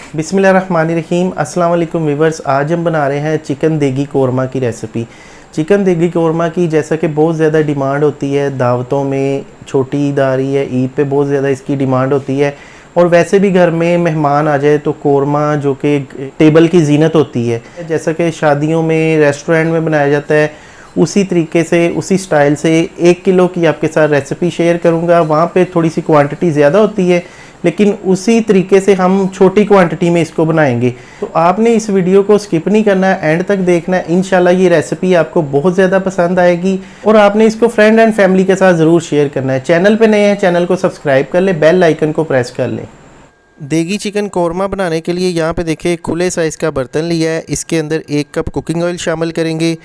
बिस्मिल्लाहिर्रहमानिर्रहीम। अस्सलाम वालेकुम व्यूअर्स। आज हम बना रहे हैं चिकन देगी कोरमा की रेसिपी। चिकन देगी कोरमा की जैसा कि बहुत ज़्यादा डिमांड होती है दावतों में, छोटी ईद आ रही है, ईद पे बहुत ज़्यादा इसकी डिमांड होती है। और वैसे भी घर में मेहमान आ जाए तो कोरमा जो कि टेबल की जीनत होती है, जैसा कि शादियों में रेस्टोरेंट में बनाया जाता है, उसी तरीके से उसी स्टाइल से 1 किलो की आपके साथ रेसिपी शेयर करूँगा। वहाँ पे थोड़ी सी क्वांटिटी ज़्यादा होती है, लेकिन उसी तरीके से हम छोटी क्वांटिटी में इसको बनाएंगे। तो आपने इस वीडियो को स्किप नहीं करना है, एंड तक देखना है। इंशाल्लाह ये रेसिपी आपको बहुत ज़्यादा पसंद आएगी और आपने इसको फ्रेंड एंड फैमिली के साथ ज़रूर शेयर करना है। चैनल पे नए हैं, चैनल को सब्सक्राइब कर ले, बेल आइकन को प्रेस कर लें। देगी चिकन कोरमा बनाने के लिए यहाँ पे देखिए खुले साइज़ का बर्तन लिया है। इसके अंदर 1 कप कुकिंग ऑयल शामिल करेंगे,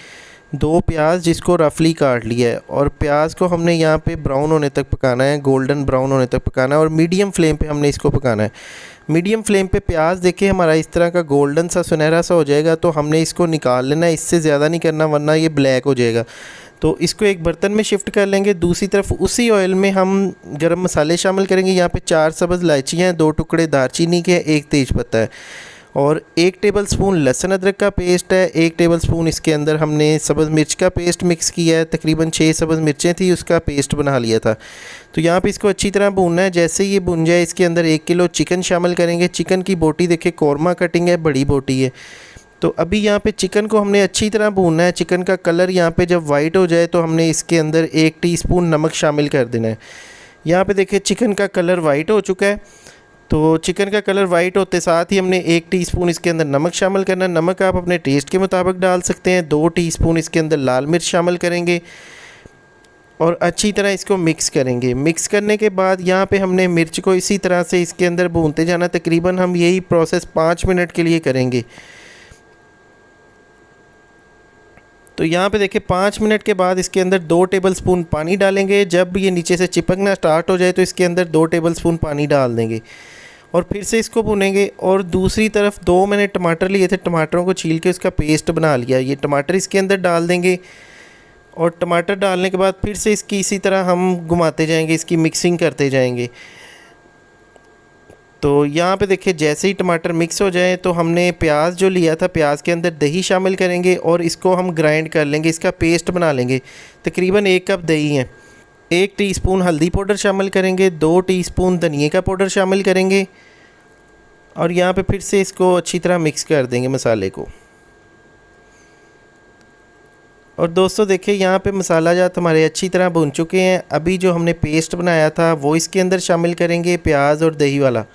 2 प्याज जिसको रफली काट लिया है, और प्याज को हमने यहाँ पे ब्राउन होने तक पकाना है, गोल्डन ब्राउन होने तक पकाना है, और मीडियम फ्लेम पे हमने इसको पकाना है। मीडियम फ्लेम पे प्याज देखिए हमारा इस तरह का गोल्डन सा सुनहरा सा हो जाएगा तो हमने इसको निकाल लेना है, इससे ज़्यादा नहीं करना वरना ये ब्लैक हो जाएगा। तो इसको एक बर्तन में शिफ्ट कर लेंगे। दूसरी तरफ उसी ऑयल में हम गरम मसाले शामिल करेंगे। यहाँ पे 4 सब्ज़ इलायचियाँ हैं, 2 टुकड़े दालचीनी के, 1 तेज़पत्ता है, और 1 टेबलस्पून लहसुन अदरक का पेस्ट है। 1 टेबलस्पून इसके अंदर हमने सब्ज़ मिर्च का पेस्ट मिक्स किया है। तकरीबन 6 सब्ज़ मिर्चें थी, उसका पेस्ट बना लिया था। तो यहाँ पे इसको अच्छी तरह भूनना है। जैसे ये भुन जाए इसके अंदर 1 किलो चिकन शामिल करेंगे। चिकन की बोटी देखिए कोरमा कटिंग है, बड़ी बोटी है। तो अभी यहाँ पे चिकन को हमने अच्छी तरह भूनना है। चिकन का कलर यहाँ पे जब वाइट हो जाए तो हमने इसके अंदर 1 टीस्पून नमक शामिल कर देना है। यहाँ पे देखिए चिकन का कलर वाइट हो चुका है। तो चिकन का कलर वाइट होते साथ ही हमने 1 टीस्पून इसके अंदर नमक शामिल करना है। नमक आप अपने टेस्ट के मुताबिक डाल सकते हैं। 2 टीस्पून इसके अंदर लाल मिर्च शामिल करेंगे और अच्छी तरह इसको मिक्स करेंगे। मिक्स करने के बाद यहाँ पे हमने मिर्च को इसी तरह से इसके अंदर भूनते जाना। तकरीबन हम यही प्रोसेस 5 मिनट के लिए करेंगे। तो यहाँ पे देखिए 5 मिनट के बाद इसके अंदर 2 टेबलस्पून पानी डालेंगे। जब ये नीचे से चिपकना स्टार्ट हो जाए तो इसके अंदर 2 टेबलस्पून पानी डाल देंगे और फिर से इसको भुनेंगे। और दूसरी तरफ 2 मैंने टमाटर लिए थे, टमाटरों को छील के उसका पेस्ट बना लिया। ये टमाटर इसके अंदर डाल देंगे और टमाटर डालने के बाद फिर से इसकी इसी तरह हम घुमाते जाएंगे, इसकी मिक्सिंग करते जाएंगे। तो यहाँ पे देखिए जैसे ही टमाटर मिक्स हो जाए तो हमने प्याज जो लिया था, प्याज के अंदर दही शामिल करेंगे और इसको हम ग्राइंड कर लेंगे, इसका पेस्ट बना लेंगे। तकरीबन 1 कप दही है। 1 टीस्पून हल्दी पाउडर शामिल करेंगे, 2 टीस्पून धनिए का पाउडर शामिल करेंगे और यहाँ पे फिर से इसको अच्छी तरह मिक्स कर देंगे मसाले को। और दोस्तों देखिए यहाँ पे मसाला जात हमारे अच्छी तरह भुन चुके हैं। अभी जो हमने पेस्ट बनाया था वो इसके अंदर शामिल करेंगे, प्याज और दही वाला।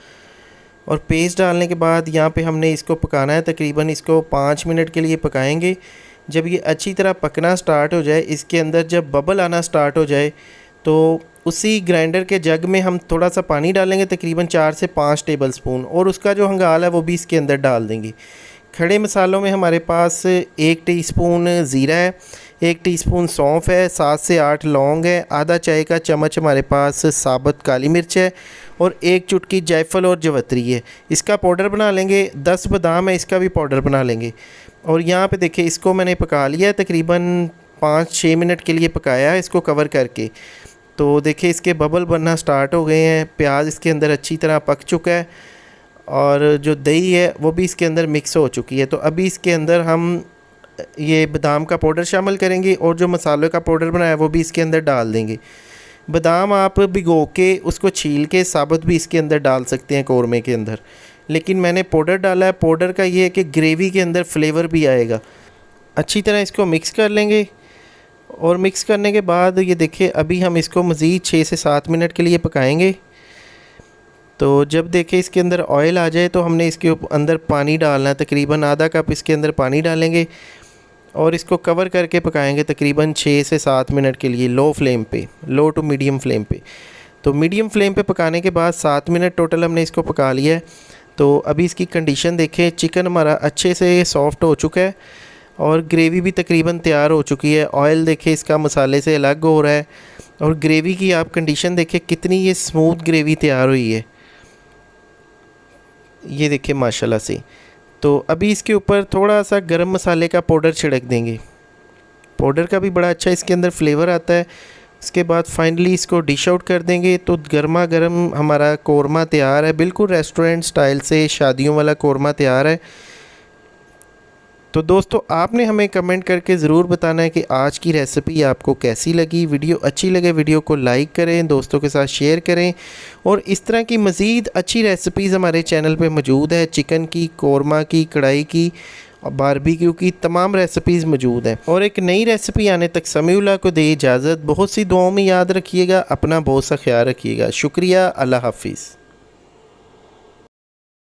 और पेस्ट डालने के बाद यहाँ पे हमने इसको पकाना है। तकरीबन इसको 5 मिनट के लिए पकाएंगे। जब ये अच्छी तरह पकना स्टार्ट हो जाए, इसके अंदर जब बबल आना स्टार्ट हो जाए तो उसी ग्राइंडर के जग में हम थोड़ा सा पानी डालेंगे, तकरीबन 4 से 5 टेबलस्पून, और उसका जो हंगाल है वो भी इसके अंदर डाल देंगे। खड़े मसालों में हमारे पास 1 टीस्पून ज़ीरा है, 1 टीस्पून सौंफ है, 7 से 8 लौंग है, आधा चाय का चम्मच हमारे पास साबुत काली मिर्च है और 1 चुटकी जायफल और जवतरी है। इसका पाउडर बना लेंगे। 10 बादाम है, इसका भी पाउडर बना लेंगे। और यहाँ पे देखिए इसको मैंने पका लिया है, तकरीबन 5-6 मिनट के लिए पकाया है इसको कवर करके। तो देखिए इसके बबल बनना स्टार्ट हो गए हैं, प्याज इसके अंदर अच्छी तरह पक चुका है और जो दही है वो भी इसके अंदर मिक्स हो चुकी है। तो अभी इसके अंदर हम ये बादाम का पाउडर शामिल करेंगे और जो मसालों का पाउडर बनाया है वो भी इसके अंदर डाल देंगे। बादाम आप भिगो के उसको छील के साबुत भी इसके अंदर डाल सकते हैं कोरमे के अंदर, लेकिन मैंने पाउडर डाला है। पाउडर का ये है कि ग्रेवी के अंदर फ्लेवर भी आएगा। अच्छी तरह इसको मिक्स कर लेंगे और मिक्स करने के बाद ये देखिए अभी हम इसको मज़ीद 6 से 7 मिनट के लिए पकाएंगे। तो जब देखें इसके अंदर ऑयल आ जाए तो हमने इसके अंदर पानी डालना है। तकरीबन आधा कप इसके अंदर पानी डालेंगे और इसको कवर करके पकाएंगे तकरीबन 6 से 7 मिनट के लिए, लो फ्लेम पे, लो टू मीडियम फ्लेम पे। तो मीडियम फ्लेम पे पकाने के बाद 7 मिनट टोटल हमने इसको पका लिया है। तो अभी इसकी कंडीशन देखें, चिकन हमारा अच्छे से सॉफ्ट हो चुका है और ग्रेवी भी तकरीबन तैयार हो चुकी है। ऑयल देखें इसका मसाले से अलग हो रहा है और ग्रेवी की आप कंडीशन देखें कितनी ये स्मूथ ग्रेवी तैयार हुई है, ये देखिए माशाल्लाह से। तो अभी इसके ऊपर थोड़ा सा गरम मसाले का पाउडर छिड़क देंगे। पाउडर का भी बड़ा अच्छा इसके अंदर फ्लेवर आता है इसके बाद फाइनली इसको डिश आउट कर देंगे। तो गर्मा गर्म हमारा कोरमा तैयार है, बिल्कुल रेस्टोरेंट स्टाइल से शादियों वाला कोरमा तैयार है। तो दोस्तों आपने हमें कमेंट करके ज़रूर बताना है कि आज की रेसिपी आपको कैसी लगी। वीडियो अच्छी लगे वीडियो को लाइक करें, दोस्तों के साथ शेयर करें, और इस तरह की मज़ीद अच्छी रेसिपीज़ हमारे चैनल पे मौजूद है। चिकन की, कोरमा की, कढ़ाई की, बारबेक्यू की तमाम रेसिपीज़ मौजूद हैं। और एक नई रेसिपी आने तक समीउल्लाह को दे इजाज़त। बहुत सी दुआओं में याद रखिएगा, अपना बहुत सा ख्याल रखिएगा। शुक्रिया, अल्लाह हाफिज़।